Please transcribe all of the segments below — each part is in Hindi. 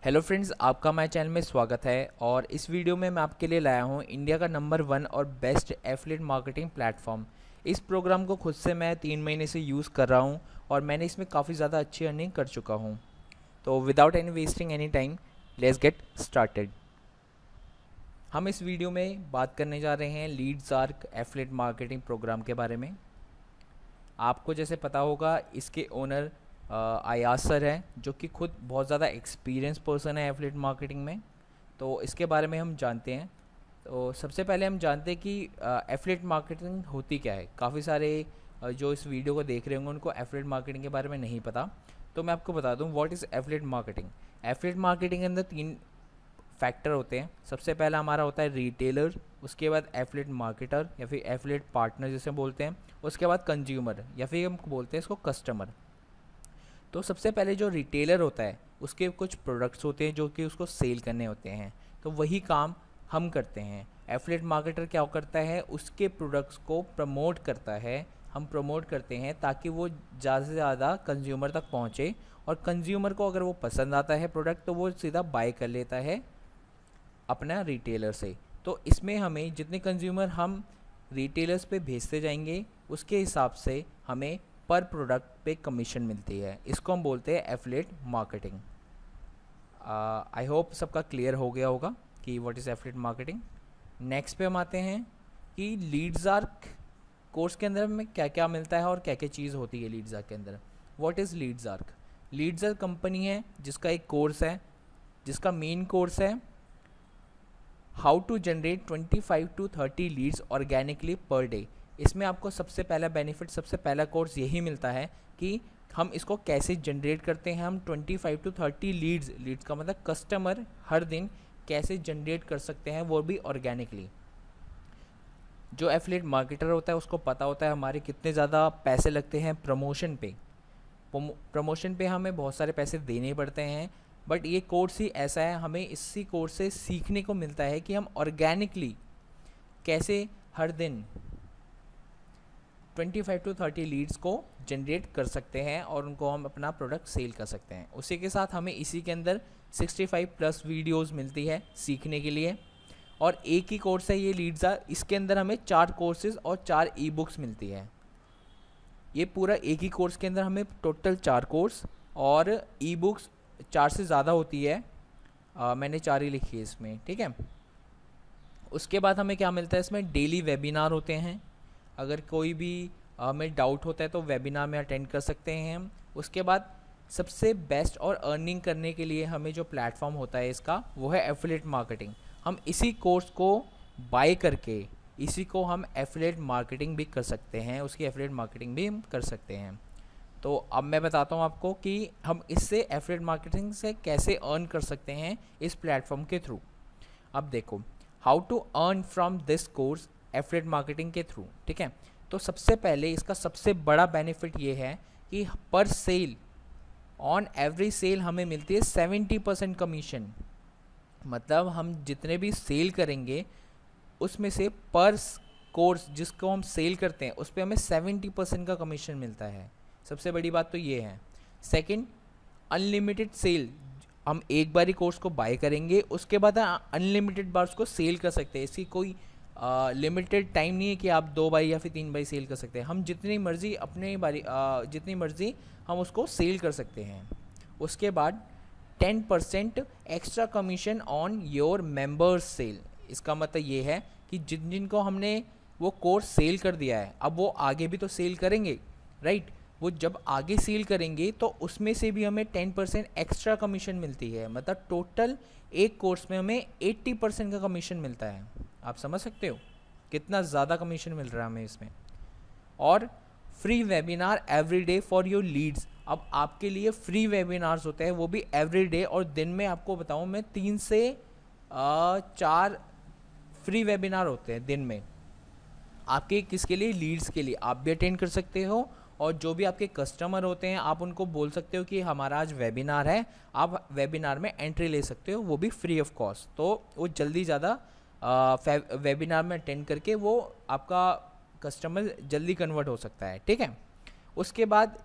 हेलो फ्रेंड्स, आपका हमारे चैनल में स्वागत है। और इस वीडियो में मैं आपके लिए लाया हूँ इंडिया का नंबर 1 और बेस्ट एफिलिएट मार्केटिंग प्लेटफॉर्म। इस प्रोग्राम को खुद से मैं 3 महीने से यूज़ कर रहा हूँ और मैंने इसमें काफ़ी ज़्यादा अच्छी अर्निंग कर चुका हूँ। तो without any wasting any time, let's get started. हम इस वीडियो में बात करने जा रहे हैं लीड्सआर्क एफिलिएट मार्केटिंग प्रोग्राम के बारे में। आपको जैसे पता होगा, इसके ओनर आयाज सर हैं, जो कि खुद बहुत ज़्यादा एक्सपीरियंस पर्सन है एफिलिएट मार्केटिंग में। तो इसके बारे में हम जानते हैं। तो सबसे पहले हम जानते हैं कि एफिलिएट मार्केटिंग होती क्या है। काफ़ी सारे जो इस वीडियो को देख रहे होंगे उनको एफिलिएट मार्केटिंग के बारे में नहीं पता, तो मैं आपको बता दूं what is affiliate marketing. Affiliate marketing के अंदर 3 फैक्टर होते हैं। सबसे पहला हमारा होता है रिटेलर, उसके बाद एफिलिएट मार्केटर या फिर एफिलिएट पार्टनर जिसे बोलते हैं, उसके बाद कंज्यूमर या फिर हम बोलते हैं इसको कस्टमर। तो सबसे पहले जो रिटेलर होता है उसके कुछ प्रोडक्ट्स होते हैं जो कि उसको सेल करने होते हैं, तो वही काम हम करते हैं। एफिलिएट मार्केटर क्या करता है, उसके प्रोडक्ट्स को प्रमोट करता है। हम प्रमोट करते हैं ताकि वो ज़्यादा से ज़्यादा कंज्यूमर तक पहुँचे, और कंज्यूमर को अगर वो पसंद आता है प्रोडक्ट तो वो सीधा बाय कर लेता है अपना रिटेलर से। तो इसमें हमें जितने कंज्यूमर हम रिटेलर्स पे भेजते जाएंगे उसके हिसाब से हमें पर प्रोडक्ट पे कमीशन मिलती है। इसको हम बोलते हैं एफिलिएट मार्केटिंग। आई होप सबका क्लियर हो गया होगा कि what is affiliate marketing. Next पे हम आते हैं कि लीड्सआर्क कोर्स के अंदर में क्या क्या मिलता है और क्या क्या चीज़ होती है लीड्सआर्क के अंदर। What is Leadsark? Leadsark company है जिसका एक कोर्स है, जिसका मेन कोर्स है how to generate 25 to 30 leads organically per day. इसमें आपको सबसे पहला बेनिफिट, सबसे पहला कोर्स यही मिलता है कि हम इसको कैसे जनरेट करते हैं। हम 25 to 30 लीड्स का मतलब कस्टमर हर दिन कैसे जनरेट कर सकते हैं, वो भी ऑर्गेनिकली। जो एफिलिएट मार्केटर होता है उसको पता होता है हमारे कितने ज़्यादा पैसे लगते हैं प्रमोशन पे। प्रमोशन पे हमें बहुत सारे पैसे देने पड़ते हैं, बट ये कोर्स ही ऐसा है, हमें इसी कोर्स से सीखने को मिलता है कि हम ऑर्गेनिकली कैसे हर दिन 25 to 30 लीड्स को जनरेट कर सकते हैं और उनको हम अपना प्रोडक्ट सेल कर सकते हैं। उसी के साथ हमें इसी के अंदर 65+ वीडियोस मिलती है सीखने के लिए, और एक ही कोर्स है ये लीड्सआर्क। इसके अंदर हमें 4 कोर्सेज और 4 ई बुक्स मिलती है। ये पूरा एक ही कोर्स के अंदर हमें टोटल 4 कोर्स और ई बुक्स 4 से ज़्यादा होती है। मैंने 4 ही लिखी है इसमें, ठीक है। उसके बाद हमें क्या मिलता है, इसमें डेली वेबिनार होते हैं। अगर कोई भी हमें डाउट होता है तो वेबिनार में अटेंड कर सकते हैं हम। उसके बाद सबसे बेस्ट और अर्निंग करने के लिए हमें जो प्लेटफॉर्म होता है इसका, वो है एफिलिएट मार्केटिंग। हम इसी कोर्स को बाय करके इसी को हम एफिलिएट मार्केटिंग भी कर सकते हैं, उसकी एफिलिएट मार्केटिंग भी हम कर सकते हैं। तो अब मैं बताता हूँ आपको कि हम इससे एफिलिएट मार्केटिंग से कैसे अर्न कर सकते हैं इस प्लेटफॉर्म के थ्रू। अब देखो, how to earn from this course affiliate marketing के थ्रू, ठीक है। तो सबसे पहले इसका सबसे बड़ा बेनिफिट ये है कि पर सेल, ऑन एवरी सेल हमें मिलती है 70% कमीशन। मतलब हम जितने भी सेल करेंगे उसमें से पर कोर्स जिसको हम सेल करते हैं उस पर हमें 70% का कमीशन मिलता है। सबसे बड़ी बात तो ये है। Second, unlimited sale. हम एक बार ही कोर्स को बाय करेंगे, उसके बाद अनलिमिटेड बार उसको सेल कर सकते हैं। इसकी कोई लिमिटेड टाइम नहीं है कि आप 2 बारी या फिर 3 बारी सेल कर सकते हैं। हम जितनी मर्जी अपने बारी जितनी मर्जी हम उसको सेल कर सकते हैं। उसके बाद 10% extra commission on your members sale. इसका मतलब ये है कि जिन जिनको हमने वो कोर्स सेल कर दिया है, अब वो आगे भी तो सेल करेंगे, राइट। वो जब आगे सेल करेंगे तो उसमें से भी हमें 10% एक्स्ट्रा कमीशन मिलती है। मतलब टोटल एक कोर्स में हमें 80% का कमीशन मिलता है। आप समझ सकते हो कितना ज़्यादा कमीशन मिल रहा है हमें इसमें। और free webinar every day for your leads. अब आपके लिए फ्री वेबिनार्स होते हैं, वो भी एवरी डे। और दिन में आपको बताऊं मैं 3 से 4 फ्री वेबिनार होते हैं दिन में। आपके किसके लिए? लीड्स के लिए। आप भी अटेंड कर सकते हो, और जो भी आपके कस्टमर होते हैं आप उनको बोल सकते हो कि हमारा आज वेबिनार है, आप वेबिनार में एंट्री ले सकते हो, वो भी फ्री ऑफ कॉस्ट। तो वो जल्दी ज़्यादा वेबिनार में अटेंड करके वो आपका कस्टमर जल्दी कन्वर्ट हो सकता है, ठीक है। उसके बाद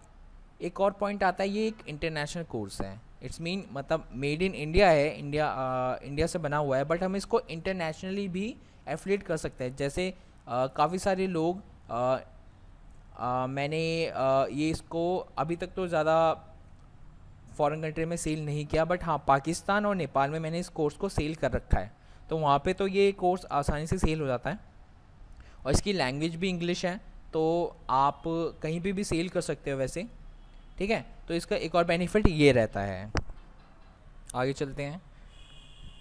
एक और पॉइंट आता है, ये एक इंटरनेशनल कोर्स है। इट्स मीन मतलब मेड इन इंडिया है, इंडिया से बना हुआ है, बट हम इसको इंटरनेशनली भी एफिलिएट कर सकते हैं। जैसे काफ़ी सारे लोग मैंने ये इसको अभी तक तो ज़्यादा फॉरेन कंट्री में सेल नहीं किया, बट हाँ पाकिस्तान और नेपाल में मैंने इस कोर्स को सेल कर रखा है, तो वहाँ पे तो ये कोर्स आसानी से सेल हो जाता है और इसकी लैंग्वेज भी इंग्लिश है, तो आप कहीं पे भी सेल कर सकते हो वैसे, ठीक है। तो इसका एक और बेनिफिट ये रहता है। आगे चलते हैं।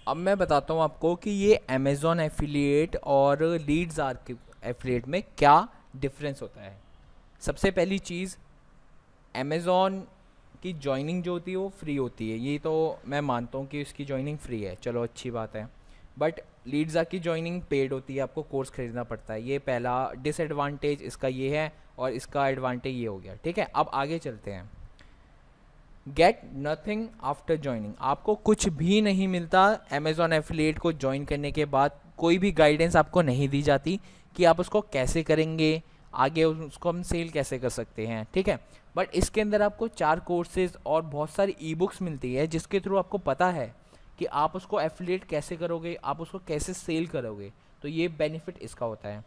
अब मैं बताता हूँ आपको कि ये अमेज़ॉन एफिलिएट और लीड्स आर्क एफिलिएट में क्या डिफरेंस होता है। सबसे पहली चीज़, अमेज़ॉन की जॉइनिंग जो होती है वो फ्री होती है, ये तो मैं मानता हूँ कि इसकी जॉइनिंग फ्री है, चलो अच्छी बात है। बट लीड्स आर्क की जॉइनिंग पेड होती है, आपको कोर्स खरीदना पड़ता है। ये पहला डिसएडवांटेज इसका ये है, और इसका एडवांटेज ये हो गया, ठीक है। अब आगे चलते हैं। गेट नथिंग आफ्टर ज्वाइनिंग, आपको कुछ भी नहीं मिलता अमेज़ॉन एफिलिएट को ज्वाइन करने के बाद। कोई भी गाइडेंस आपको नहीं दी जाती कि आप उसको कैसे करेंगे, आगे उसको हम सेल कैसे कर सकते हैं, ठीक है। बट इसके अंदर आपको 4 कोर्सेज और बहुत सारी ई बुक्स मिलती है, जिसके थ्रू आपको पता है कि आप उसको एफिलिएट कैसे करोगे, आप उसको कैसे सेल करोगे, तो ये बेनिफिट इसका होता है।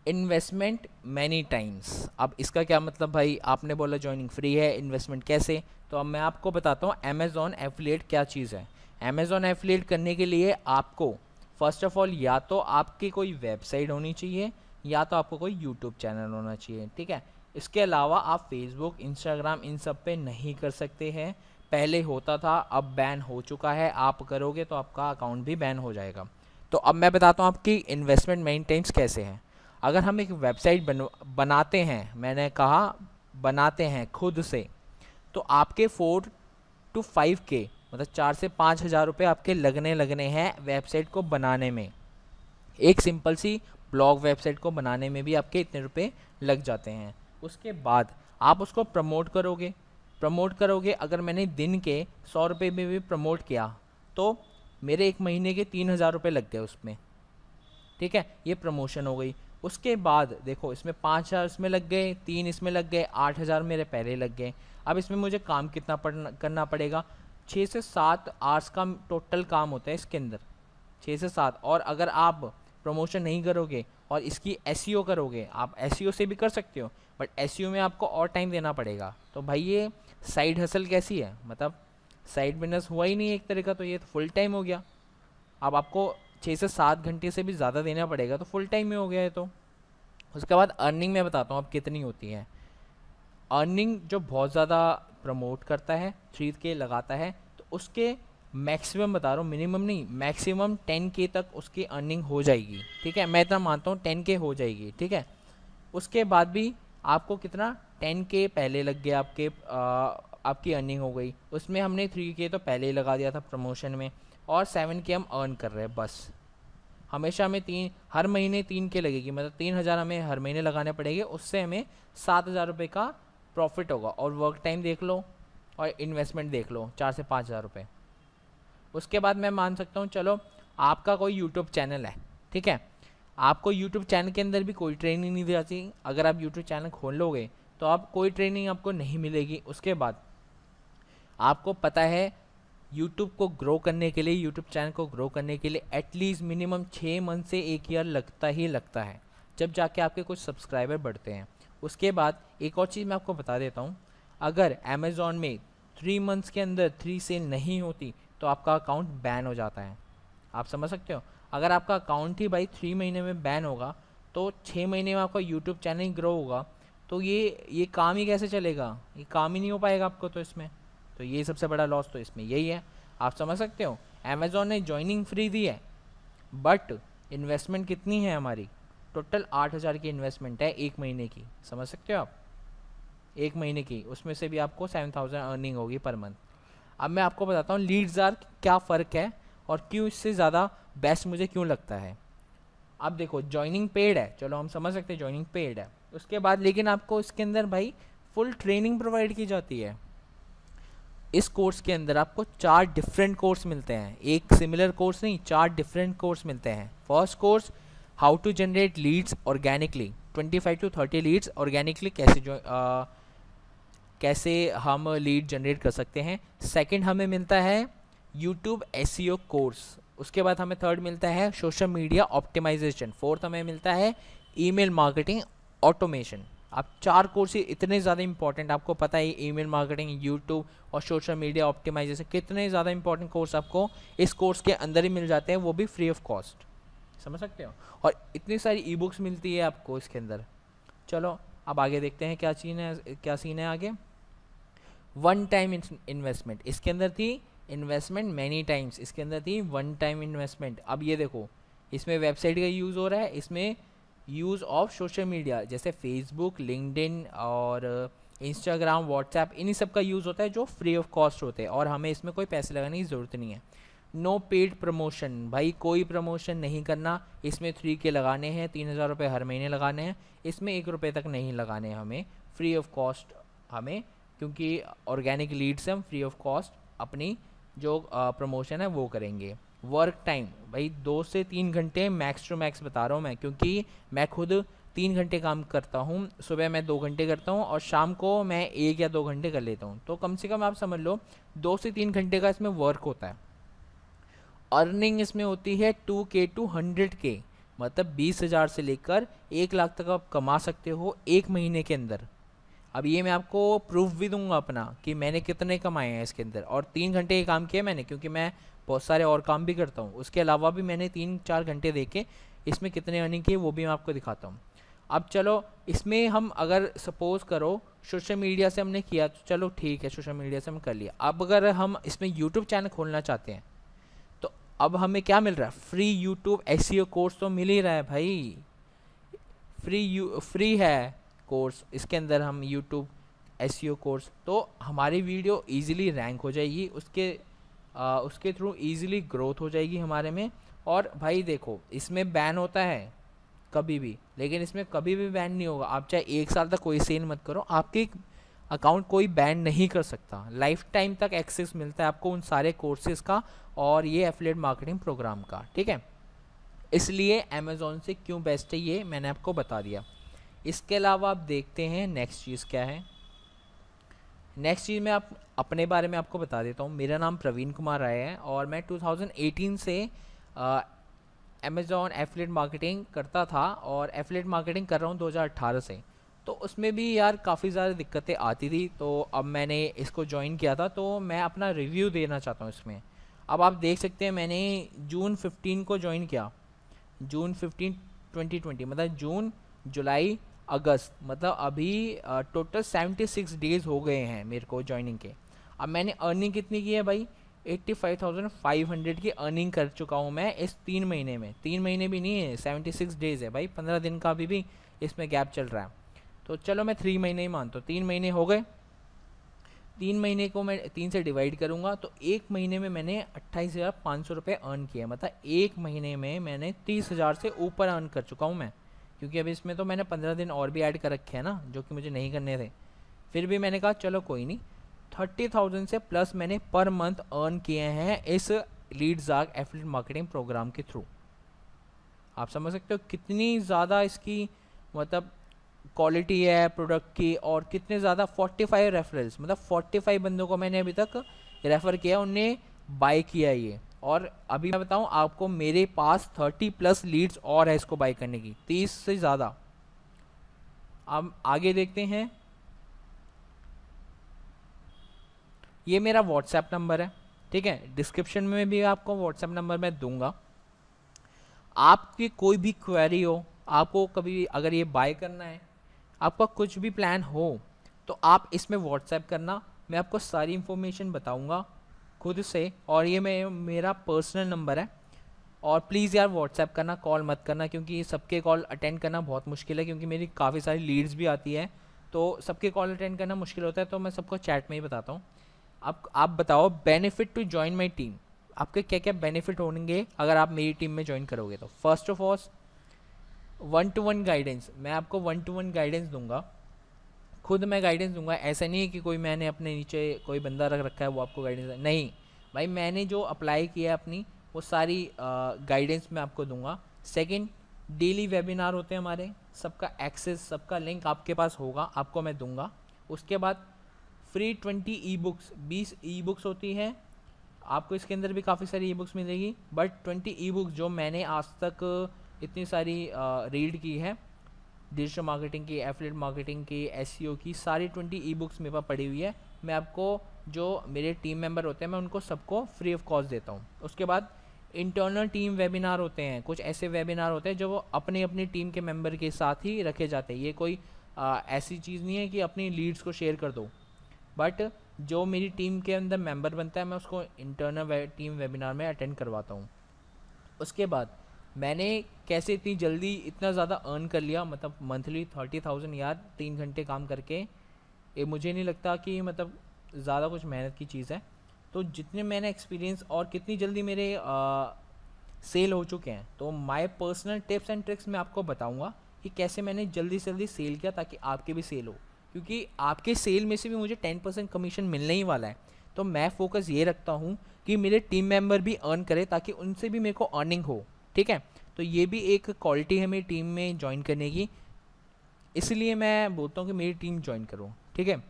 इन्वेस्टमेंट मैनी टाइम्स, अब इसका क्या मतलब भाई, आपने बोला ज्वाइनिंग फ्री है, इन्वेस्टमेंट कैसे, तो अब मैं आपको बताता हूँ अमेज़ॉन एफिलिएट क्या चीज़ है। अमेज़ॉन एफिलिएट करने के लिए आपको फर्स्ट ऑफ ऑल या तो आपकी कोई वेबसाइट होनी चाहिए, या तो आपको कोई यूट्यूब चैनल होना चाहिए, ठीक है। इसके अलावा आप फेसबुक, इंस्टाग्राम इन सब पे नहीं कर सकते हैं। पहले होता था, अब बैन हो चुका है, आप करोगे तो आपका अकाउंट भी बैन हो जाएगा। तो अब मैं बताता हूँ आपकी इन्वेस्टमेंट मेनी टाइम्स कैसे हैं। अगर हम एक वेबसाइट बनाते हैं, मैंने कहा बनाते हैं खुद से, तो आपके 4 to 5K मतलब 4 से 5 हज़ार रुपये आपके लगने हैं वेबसाइट को बनाने में। एक सिंपल सी ब्लॉग वेबसाइट को बनाने में भी आपके इतने रुपए लग जाते हैं। उसके बाद आप उसको प्रमोट करोगे। अगर मैंने दिन के 100 रुपये में भी प्रमोट किया तो मेरे 1 महीने के 3,000 रुपये लग गए उसमें, ठीक है। ये प्रमोशन हो गई। उसके बाद देखो इसमें 5,000 इसमें लग गए, 3 इसमें लग गए, 8,000 मेरे पहले लग गए। अब इसमें मुझे काम कितना करना पड़ेगा, 6 से 7 आवर्स का टोटल काम होता है इसके अंदर, 6 से 7। और अगर आप प्रमोशन नहीं करोगे और इसकी एसईओ करोगे, आप एसईओ से भी कर सकते हो, बट एसईओ में आपको और टाइम देना पड़ेगा। तो भाई ये साइड हसल कैसी है, मतलब साइड बिजनेस हुआ ही नहीं एक तरह का, तो ये तो फुल टाइम हो गया। अब आपको 6 से 7 घंटे से भी ज़्यादा देना पड़ेगा, तो फुल टाइम में हो गया है। तो उसके बाद अर्निंग मैं बताता हूँ अब कितनी होती है। अर्निंग जो बहुत ज़्यादा प्रमोट करता है, खरीद के लगाता है, तो उसके मैक्सिमम बता रहा हूँ, मिनिमम नहीं, मैक्सिमम 10K तक उसकी अर्निंग हो जाएगी, ठीक है। मैं इतना मानता हूँ 10K हो जाएगी, ठीक है। उसके बाद भी आपको कितना 10K पहले लग गया, आपकी अर्निंग हो गई। उसमें हमने 3K तो पहले ही लगा दिया था प्रमोशन में, और 7K हम अर्न कर रहे हैं बस। हमेशा हमें हर महीने 3K लगेगी, मतलब 3,000 हमें हर महीने लगाने पड़ेंगे, उससे हमें 7,000 रुपये का प्रॉफिट होगा। और वर्क टाइम देख लो और इन्वेस्टमेंट देख लो, 4 से 5,000 रुपये। उसके बाद मैं मान सकता हूँ चलो आपका कोई यूट्यूब चैनल है, ठीक है। आपको यूट्यूब चैनल के अंदर भी कोई ट्रेनिंग नहीं दी जाती। अगर आप यूट्यूब चैनल खोल लोगे तो आप कोई ट्रेनिंग आपको नहीं मिलेगी। उसके बाद आपको पता है यूट्यूब को ग्रो करने के लिए, यूट्यूब चैनल को ग्रो करने के लिए एटलीस्ट मिनिमम 6 मंथ से 1 ईयर लगता ही लगता है, जब जाके आपके कुछ सब्सक्राइबर बढ़ते हैं। उसके बाद एक और चीज़ मैं आपको बता देता हूँ, अगर अमेज़ॉन में 3 मंथ्स के अंदर 3 सेल नहीं होती तो आपका अकाउंट बैन हो जाता है। आप समझ सकते हो, अगर आपका अकाउंट ही भाई 3 महीने में बैन होगा तो 6 महीने में आपका यूट्यूब चैनल ही ग्रो होगा, तो ये काम ही कैसे चलेगा, ये काम ही नहीं हो पाएगा आपको। तो इसमें तो ये सबसे बड़ा लॉस तो इसमें यही है। आप समझ सकते हो, अमेज़ॉन ने ज्वाइनिंग फ्री दी है, बट इन्वेस्टमेंट कितनी है हमारी, टोटल 8,000 की इन्वेस्टमेंट है 1 महीने की। समझ सकते हो आप, 1 महीने की, उसमें से भी आपको 7,000 अर्निंग होगी पर मंथ। अब मैं आपको बताता हूँ लीड्स आर्क क्या फ़र्क है और क्यों इससे ज़्यादा बेस्ट मुझे क्यों लगता है। अब देखो ज्वाइनिंग पेड है, चलो हम समझ सकते हैं ज्वाइनिंग पेड है। उसके बाद लेकिन आपको इसके अंदर भाई फुल ट्रेनिंग प्रोवाइड की जाती है। इस कोर्स के अंदर आपको 4 डिफरेंट कोर्स मिलते हैं, एक सिमिलर कोर्स नहीं, 4 डिफरेंट कोर्स मिलते हैं। First course how to generate leads organically, 25 to 30 leads organically कैसे हम लीड जनरेट कर सकते हैं। सेकंड हमें मिलता है यूट्यूब एसईओ कोर्स। उसके बाद हमें थर्ड मिलता है सोशल मीडिया ऑप्टिमाइजेशन। फोर्थ हमें मिलता है ईमेल मार्केटिंग ऑटोमेशन। आप 4 कोर्स इतने ज़्यादा इंपॉर्टेंट, आपको पता है ईमेल मार्केटिंग, यूट्यूब और सोशल मीडिया ऑप्टिमाइजेशन कितने ज़्यादा इंपॉर्टेंट कोर्स आपको इस कोर्स के अंदर ही मिल जाते हैं, वो भी फ्री ऑफ कॉस्ट। समझ सकते हो। और इतनी सारी ई बुक्स मिलती है आपको इसके अंदर। चलो अब आगे देखते हैं क्या सीन है आगे। वन टाइम इन्वेस्टमेंट इसके अंदर थी, इन्वेस्टमेंट मैनी टाइम्स इसके अंदर थी, वन टाइम इन्वेस्टमेंट। अब ये देखो इसमें वेबसाइट का यूज़ हो रहा है, इसमें यूज़ ऑफ सोशल मीडिया जैसे फेसबुक, लिंक्डइन और इंस्टाग्राम, व्हाट्सएप, इन्हीं सब का यूज़ होता है जो फ्री ऑफ कॉस्ट होते हैं और हमें इसमें कोई पैसे लगाने की ज़रूरत नहीं है। नो पेड प्रमोशन, भाई कोई प्रमोशन नहीं करना। इसमें 3K लगाने हैं, 3000 रुपये हर महीने लगाने हैं। इसमें 1 रुपये तक नहीं लगाने हैं हमें, फ्री ऑफ कॉस्ट हमें, क्योंकि ऑर्गेनिक लीड से हम फ्री ऑफ कॉस्ट अपनी जो प्रमोशन है वो करेंगे। वर्क टाइम भाई 2 से 3 घंटे मैक्स टू मैक्स बता रहा हूँ मैं, क्योंकि मैं खुद 3 घंटे काम करता हूँ। सुबह मैं 2 घंटे करता हूँ और शाम को मैं 1 या 2 घंटे कर लेता हूँ। तो कम से कम आप समझ लो 2 से 3 घंटे का इसमें वर्क होता है। अर्निंग इसमें होती है 2K to 100K, मतलब 20,000 से लेकर 1 लाख तक आप कमा सकते हो 1 महीने के अंदर। अब ये मैं आपको प्रूफ भी दूंगा अपना कि मैंने कितने कमाए हैं इसके अंदर, और 3 घंटे ये काम किया मैंने, क्योंकि मैं बहुत सारे और काम भी करता हूँ। उसके अलावा भी मैंने 3-4 घंटे देके इसमें कितने अर्निंग किए वो भी मैं आपको दिखाता हूँ। अब चलो इसमें हम अगर सपोज़ करो सोशल मीडिया से हमने किया तो चलो ठीक है, सोशल मीडिया से हम कर लिया। अब अगर हम इसमें यूट्यूब चैनल खोलना चाहते हैं तो अब हमें क्या मिल रहा है, फ्री यूट्यूब एसईओ कोर्स तो मिल ही रहा है भाई, फ्री है कोर्स। इसके अंदर हम यूट्यूब एसईओ कोर्स, तो हमारी वीडियो इजीली रैंक हो जाएगी, उसके थ्रू इजीली ग्रोथ हो जाएगी हमारे में। और भाई देखो इसमें बैन होता है कभी भी, लेकिन इसमें कभी भी बैन नहीं होगा। आप चाहे 1 साल तक कोई सेल मत करो, आपके अकाउंट कोई बैन नहीं कर सकता। लाइफ टाइम तक एक्सेस मिलता है आपको उन सारे कोर्सेज का और ये एफिलिएट मार्केटिंग प्रोग्राम का, ठीक है। इसलिए अमेज़ॉन से क्यों बेस्ट है ये मैंने आपको बता दिया। इसके अलावा आप देखते हैं नेक्स्ट चीज़ क्या है। नेक्स्ट चीज़ मैं अपने बारे में आपको बता देता हूँ। मेरा नाम प्रवीण कुमार राय है और मैं 2018 से अमेज़ॉन एफिलिएट मार्केटिंग करता था और एफिलिएट मार्केटिंग कर रहा हूँ 2018 से। तो उसमें भी यार काफ़ी ज़्यादा दिक्कतें आती थी, तो अब मैंने इसको ज्वाइन किया था, तो मैं अपना रिव्यू देना चाहता हूँ इसमें। अब आप देख सकते हैं मैंने जून 15 को ज्वाइन किया, जून 15 2020, मतलब जून, जुलाई, अगस्त, मतलब अभी टोटल 76 डेज़ हो गए हैं मेरे को ज्वाइनिंग के। अब मैंने अर्निंग कितनी की है भाई, 85,500 की अर्निंग कर चुका हूँ मैं इस 3 महीने में। 3 महीने भी नहीं है, 76 डेज़ है भाई, 15 दिन का अभी भी इसमें गैप चल रहा है। तो चलो मैं 3 महीने ही मानता हूँ, 3 महीने हो गए। 3 महीने को मैं 3 से डिवाइड करूँगा तो 1 महीने में मैंने 28,500 रुपये अर्न किया, मतलब 1 महीने में मैंने 30,000 से ऊपर अर्न कर चुका हूँ मैं। क्योंकि अभी इसमें तो मैंने 15 दिन और भी ऐड कर रखे हैं ना, जो कि मुझे नहीं करने थे। फिर भी मैंने कहा चलो कोई नहीं, 30,000 से प्लस मैंने पर मंथ अर्न किए हैं इस लीडज़ार्ग एफिलिएट मार्केटिंग प्रोग्राम के थ्रू। आप समझ सकते हो कितनी ज़्यादा इसकी मतलब क्वालिटी है प्रोडक्ट की, और कितने ज़्यादा 45 रेफरल्स, मतलब 45 बंदों को मैंने अभी तक रेफ़र किया, उनने बाय किया ये। और अभी मैं बताऊं आपको, मेरे पास 30+ लीड्स और है इसको बाय करने की, 30 से ज़्यादा। अब आगे देखते हैं। ये मेरा व्हाट्सएप नंबर है, ठीक है, डिस्क्रिप्शन में भी आपको व्हाट्सएप नंबर मैं दूंगा। आपकी कोई भी क्वेरी हो, आपको कभी अगर ये बाय करना है, आपका कुछ भी प्लान हो, तो आप इसमें व्हाट्सएप करना, मैं आपको सारी इन्फॉर्मेशन बताऊंगा खुद से। और ये मेरा पर्सनल नंबर है। और प्लीज़ यार व्हाट्सएप करना, कॉल मत करना, क्योंकि सबके कॉल अटेंड करना बहुत मुश्किल है, क्योंकि मेरी काफ़ी सारी लीड्स भी आती है, तो सबके कॉल अटेंड करना मुश्किल होता है। तो मैं सबको चैट में ही बताता हूँ। आप बताओ benefit to join my team, आपके क्या क्या बेनिफिट होंगे अगर आप मेरी टीम में ज्वाइन करोगे। तो first of all 1-to-1 guidance, मैं आपको 1-to-1 गाइडेंस दूंगा, खुद मैं गाइडेंस दूंगा। ऐसा नहीं है कि कोई मैंने अपने नीचे कोई बंदा रख रखा है वो आपको गाइडेंस, नहीं भाई, मैंने जो अप्लाई किया है अपनी वो सारी गाइडेंस मैं आपको दूंगा। सेकंड, डेली वेबिनार होते हैं हमारे, सबका एक्सेस, सबका लिंक आपके पास होगा, आपको मैं दूंगा। उसके बाद free 20 e books, 20 e books होती हैं, आपको इसके अंदर भी काफ़ी सारी ई बुक्स मिलेगी, बट 20 ई बुक्स जो मैंने आज तक इतनी सारी रीड की है, डिजिटल मार्केटिंग की, एफिलिएट मार्केटिंग की, एसईओ की, सारी 20 ई बुक्स मेरे पास पड़ी हुई है। मैं आपको जो मेरे टीम मेंबर होते हैं मैं उनको सबको फ्री ऑफ कॉस्ट देता हूँ। उसके बाद इंटरनल टीम वेबिनार होते हैं, कुछ ऐसे वेबिनार होते हैं जो वो अपनी अपनी टीम के मेंबर के साथ ही रखे जाते हैं। ये कोई ऐसी चीज़ नहीं है कि अपनी लीड्स को शेयर कर दो, बट जो मेरी टीम के अंदर मेंबर बनता है मैं उसको इंटरनल टीम वेबिनार में अटेंड करवाता हूँ। उसके बाद मैंने कैसे इतनी जल्दी इतना ज़्यादा अर्न कर लिया, मतलब मंथली 30,000 यार 3 घंटे काम करके, ये मुझे नहीं लगता कि मतलब ज़्यादा कुछ मेहनत की चीज़ है। तो जितने मैंने एक्सपीरियंस और कितनी जल्दी मेरे सेल हो चुके हैं, तो my personal tips and tricks मैं आपको बताऊंगा कि कैसे मैंने जल्दी से जल्दी सेल किया ताकि आपके भी सेल हो, क्योंकि आपके सेल में से भी मुझे 10% कमीशन मिलने ही वाला है। तो मैं फोकस ये रखता हूँ कि मेरे टीम मेंबर भी अर्न करे ताकि उनसे भी मेरे को अर्निंग हो, ठीक है। तो ये भी एक क्वालिटी है मेरी टीम में ज्वाइन करने की, इसलिए मैं बोलता हूँ कि मेरी टीम ज्वाइन करो, ठीक है।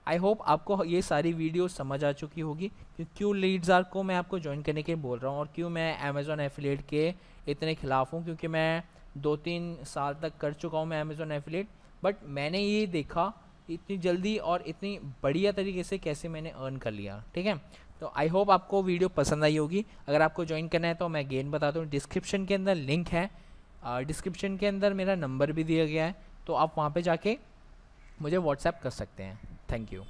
आई होप आपको ये सारी वीडियो समझ आ चुकी होगी कि क्यों लीड्स को मैं आपको ज्वाइन करने के लिए बोल रहा हूँ और क्यों मैं अमेज़ॉन एफिलिएट के इतने खिलाफ हूँ, क्योंकि मैं 2-3 साल तक कर चुका हूँ मैं अमेज़ॉन एफिलिएट, बट मैंने ये देखा इतनी जल्दी और इतनी बढ़िया तरीके से कैसे मैंने अर्न कर लिया, ठीक है। तो आई होप आपको वीडियो पसंद आई होगी। अगर आपको ज्वाइन करना है तो मैं अगेन बताता हूँ, डिस्क्रिप्शन के अंदर लिंक है, डिस्क्रिप्शन के अंदर मेरा नंबर भी दिया गया है, तो आप वहाँ पे जाके मुझे व्हाट्सएप कर सकते हैं। Thank you.